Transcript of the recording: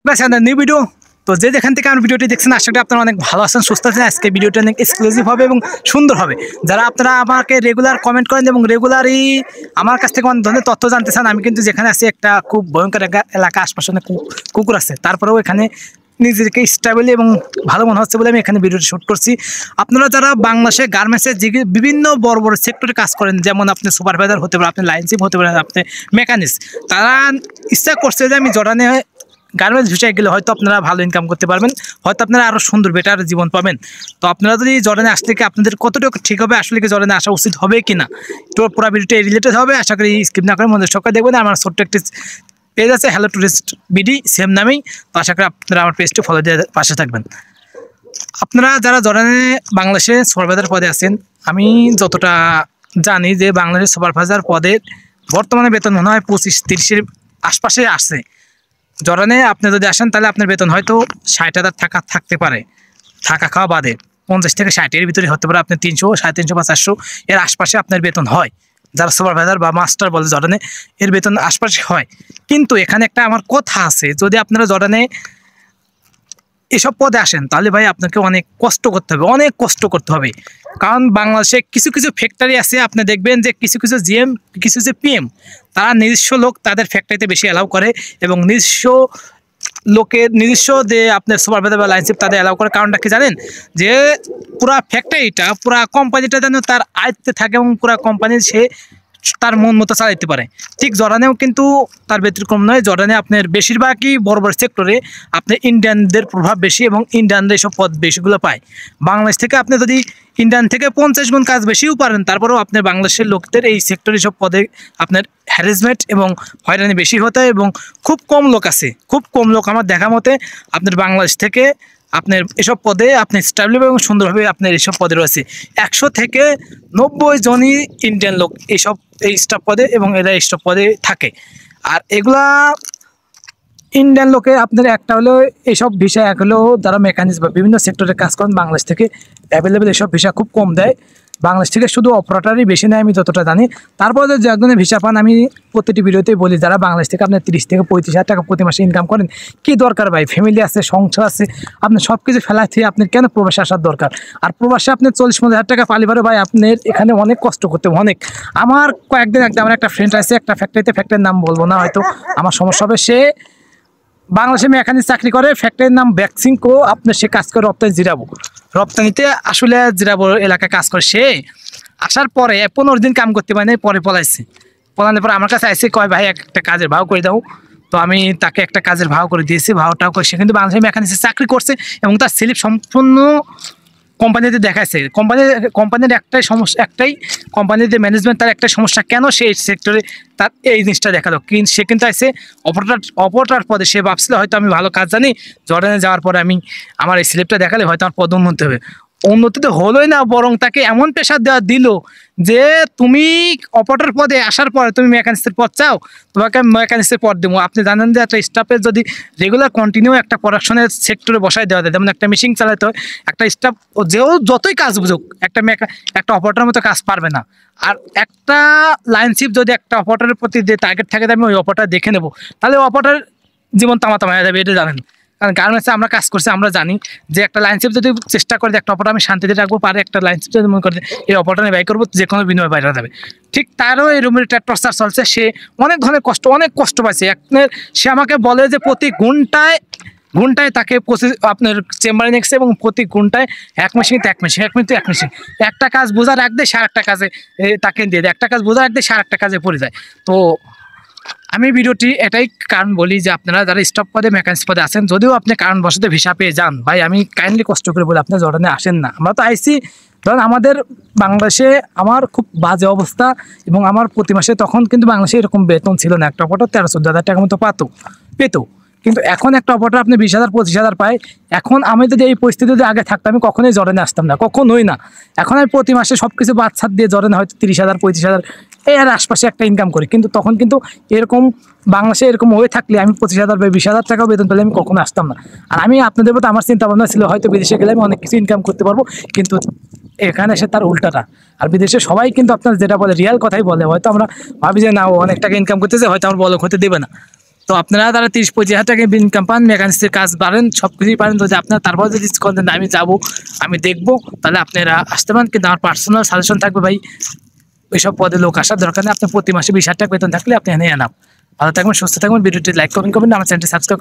ব্যাস new video. তো যেখান থেকে আমার ভিডিওটি দেখছেন আশা করি আপনারা অনেক ভালো আছেন, সুস্থ আছেন। আজকে ভিডিওটি অনেক এক্সক্লুসিভ হবে এবং সুন্দর হবে। যারা আপনারা আমাকে রেগুলার কমেন্ট করেন এবং রেগুলারই আমার কাছ থেকে অনেক ধরনের তথ্য জানতে চান, আমি কিন্তু যেখানে আছি একটা খুব ভয়ঙ্কর এলাকা, আশপাশে অনেক কুকুর আছে, তারপরেও এখানে নিজেকে স্টেবলি এবং ভালো মনে হচ্ছে বলে আমি এখানে ভিডিওটি শ্যুট করছি। আপনারা যারা বাংলাদেশে গার্মেন্টসের বিভিন্ন বড় বড় সেক্টরে কাজ করেন, যেমন আপনি সুপারভাইজার হতে পারেন, আপনি লাইনশিপ হতে পারেন, আপনি মেকানিক্স, তারা ইচ্ছা করছে যে আমি জর্ডানে গার্মেন্টস ভিসায় গেলে হয়তো আপনারা ভালো ইনকাম করতে পারবেন, হয়তো আপনারা আরও সুন্দর বেটার জীবন পাবেন। তো আপনারা যদি জর্ডানে আসলে কি আপনাদের কতটুকু ঠিক হবে, আসলে কি জর্ডানে আসা উচিত হবে কি না, তো পুরো ভিডিওটি রিলেটেড হবে। আশা করি স্কিপ না করে মধ্যে সকালে দেখবেন। আমার ছোট্ট একটি পেজ আছে, হ্যালো টুরিস্ট বিডি, সেম নামেই। তো আশা করি আপনারা আমার পেজটি ফলো দিয়ে পাশে থাকবেন। আপনারা যারা জর্ডানে বাংলাদেশে সুপারভাইজার পদে আছেন, আমি যতটা জানি যে বাংলাদেশের সুপারভাইজার পদের বর্তমানে বেতন মনে হয় 25-30-এর আশপাশে আসছে। জর্ডানে আপনি যদি আসেন তাহলে আপনার বেতন হয়তো 60,000 থাকতে পারে, থাকা খাওয়া বাদে 50 থেকে 60 এর ভিতরে হতে পারে। আপনি 300, 350 বা 400 এর আশপাশে আপনার বেতন হয়। যারা সুপারভাইজার বা মাস্টার বলে জর্ডানে, এর বেতন আশপাশে হয়। কিন্তু এখানে একটা আমার কথা আছে, যদি আপনারা জর্ডানে এসব পদে আসেন তাহলে ভাই আপনাকে অনেক কষ্ট করতে হবে, অনেক কষ্ট করতে হবে। কারণ বাংলাদেশে কিছু কিছু ফ্যাক্টরি আছে, আপনি দেখবেন যে কিছু কিছু জিএম, কিছু কিছু পিএম, তারা নিজস্ব লোক তাদের ফ্যাক্টরিতে বেশি অ্যালাউ করে এবং নিজস্ব লোকের নিজস্ব যে আপনার সুপারভাইজার বা লাইনশিপ তাদের অ্যালাউ করে। কারণটা কি জানেন, যে পুরা ফ্যাক্টরিটা, পুরা কোম্পানিটা যেন তার আয়ত্তে থাকে এবং পুরা কোম্পানির সে তার মন মতো চালাইতে পারে। ঠিক জর্ডানেও কিন্তু তার ব্যতিক্রম নয়। জর্ডানে আপনার বেশিরভাগই বড় বড় সেক্টরে আপনার ইন্ডিয়ানদের প্রভাব বেশি এবং ইন্ডিয়ানদের এইসব পদ বেশিগুলো পায়। বাংলাদেশ থেকে আপনি যদি ইন্ডিয়ান থেকে 50 গুণ কাজ বেশিও পারেন, তারপরেও আপনার বাংলাদেশের লোকদের এই সেক্টরে সব পদে আপনার হ্যারাসমেন্ট এবং হয়রানি বেশি হতে, এবং খুব কম লোক আছে, খুব কম লোক আমার দেখা মতে আপনার বাংলাদেশ থেকে আপনার এসব পদে আপনি স্টেবল এবং সুন্দরভাবে আপনার এইসব পদে রয়েছে। 100 থেকে 90 জনই ইন্ডিয়ান লোক এই স্টাফ পদে, এবং এরা স্টাফ পদে থাকে। আর এগুলা ইন্ডিয়ান লোকে আপনার একটা হলো এইসব ভিসা, এক হলো যারা মেকানিক্স বা বিভিন্ন সেক্টরে কাজ করেন বাংলাদেশ থেকে অ্যাভেলেবেল এইসব ভিসা খুব কম দেয়। বাংলাদেশ থেকে শুধু অপারেটরই বেশি নেয় আমি যতটা জানি। তারপরে যে একজনের ভিসা পান, আমি প্রতিটি ভিডিওতেই বলি, যারা বাংলাদেশ থেকে আপনার 30 থেকে 35,000 টাকা প্রতি মাসে ইনকাম করেন, কি দরকার ভাই? ফ্যামিলি আছে, সংসার আছে, আপনি সব কিছু ফেলা থেকে আপনার কেন প্রবাসে আসার দরকার? আর প্রবাসে আপনি 40-50,000 টাকা পালিবারে ভাই, আপনার এখানে অনেক কষ্ট করতে হবে, অনেক। আমার কয়েকদিন আমার একটা ফ্রেন্ড আছে একটা ফ্যাক্টরির নাম বলবো না, হয়তো আমার সমস্যা হবে। সে বাংলাদেশে মেকানিক চাকরি করে, ফ্যাক্টরির নাম ব্যাকসিংকো, আপনার সে কাজ করে রপ্তানিতে আসলে জিরাবো এলাকায় কাজ করে। সে আসার পরে 15 দিন কাম করতে পারে, পরে পলানোর পরে আমার কাছে আসে, কয় ভাই একটা কাজের ভাও করে দাও। তো আমি তাকে একটা কাজের ভাও করে দিয়েছি, ভাওটাও করে। সে কিন্তু বাংলাদেশে মেকানিক্সে চাকরি করছে এবং তার স্লিপ সম্পূর্ণ কোম্পানিতে দেখাচ্ছে। কোম্পানির একটাই সমস্যা, কোম্পানির যে ম্যানেজমেন্ট, তার একটাই সমস্যা, কেন সে এই সেক্টরে তার এই জিনিসটা দেখালো। কিন্তু সে কিন্তু আসে অপারেটর পদে। সে ভাবছিল হয়তো আমি ভালো কাজ জানি, জর্ডানে যাওয়ার পরে আমি আমার এই স্লিপটা দেখালে হয়তো আমার পদোন্নতি হবে। উন্নতি তো হলোই না, বরং তাকে এমন প্রেশার দেওয়া দিল যে তুমি অপারেটর পদে আসার পরে তুমি মেকানিক্সের পদ চাও, তোমাকে মেকানিক্সের পদ দেবো। আপনি জানেন যে একটা স্টাফের যদি রেগুলার কন্টিনিউ একটা প্রোডাকশনের সেক্টরে বসায় দেওয়া যায়, যেমন একটা মেশিন চালাতে হয়, একটা স্টাফ যতই কাজ বুঝুক একটা অপারেটরের মতো কাজ পারবে না। আর একটা লাইনশিপ যদি একটা অপারেটরের প্রতি যে টার্গেট থাকে আমি ওই অপারেটর দেখে নেবো, তাহলে অপারেটর জীবন তামাতামা হয়ে যাবে, এটা জানেন। কারণ গার্মেন্টসে আমরা কাজ করছি, আমরা জানি যে একটা লাইনশিপ যদি চেষ্টা করে একটা অপারেটর আমি শান্তিতে রাখবো, পারে একটা লাইনশিপ যদি মনে করে এই অপারেটর আমি ব্যয় করবো, যে কোনো বিনিময়ে বাইরে যাবে। ঠিক তারও এই রুমের টর্চার চলছে। সে অনেক ধরনের অনেক কষ্ট পাইছে। সে আমাকে বলে যে প্রতি ঘন্টায় তাকে আপনার চেম্বারে নেক্সে, এবং প্রতি ঘন্টায় এক মেশিন একটা কাজ বোঝার রাখ দেয়, সার একটা কাজে তাকে দিয়ে দেয়, একটা কাজ বোঝার রাখ দেয়, সার একটা কাজে পড়ে যায়। তো আমি ভিডিওটি এটাই কারণ বলি যে আপনারা যারা স্টাফ পদে মেকানিক্স পদে আছেন, যদিও আপনি কারণবশত ভিসা পেয়ে যান, ভাই আমি কাইন্ডলি কষ্ট করে বলি আপনার জর্ডানে আসেন না। আমরা তো আইসি, ধরেন আমাদের বাংলাদেশে আমার খুব বাজে অবস্থা, এবং আমার প্রতি মাসে তখন কিন্তু বাংলাদেশে এরকম বেতন ছিল না। একটা অপারেটর 13-14 হাজার টাকার মতো পেত। কিন্তু এখন একটা অপারেটর আপনি 20,000-25,000 পায়। এখন আমি যদি এই পরিস্থিতি যদি আগে থাকতাম, আমি কখনোই জর্ডানে আসতাম না, কখনোই না। এখন আমি প্রতি মাসে সব কিছু বাদ ছাদ দিয়ে জর্ডানে হয়তো 30,000-35,000 এর আশপাশে একটা ইনকাম করি। কিন্তু তখন কিন্তু এরকম বাংলাদেশে এরকম হয়ে থাকলে আমি 25,000 বা 20,000 টাকাও বেতন পেলে আমি কখনো আসতাম না। আর আমি আপনাদের মতো আমার চিন্তা ভাবনা ছিল হয়তো বিদেশে গেলে আমি অনেক কিছু ইনকাম করতে পারবো, কিন্তু এখানে এসে তার উল্টাটা। আর বিদেশে সবাই কিন্তু আপনার যেটা বলে রিয়াল কথাই বলে, হয়তো আমরা ভাবি যে না ও অনেক টাকা ইনকাম করতেছে, হয়তো আমার বলক হতে দেবে না। তো আপনারা তারা 30-25 হাজার টাকা ইনকাম পান, মেকানিক্সের কাজ পারেন, সব কিছুই পারেন। যদি আপনার তারপর যদি করেন আমি যাবো, আমি দেখবো, তাহলে আপনারা আসতে পারেন। কিন্তু আমার পার্সোনাল সাজেশন থাকবে ভাই, ওইসব পদে লোক আসার দরকার নেই। আপনার প্রতি মাসে 20,000 টাকা বেতন থাকলে আপনি এনে আনাম। ভালো থাকবেন, সুস্থ থাকবেন, ভিডিওটি লাইক করবেন, আমার চ্যানেলটি সাবস্ক্রাইব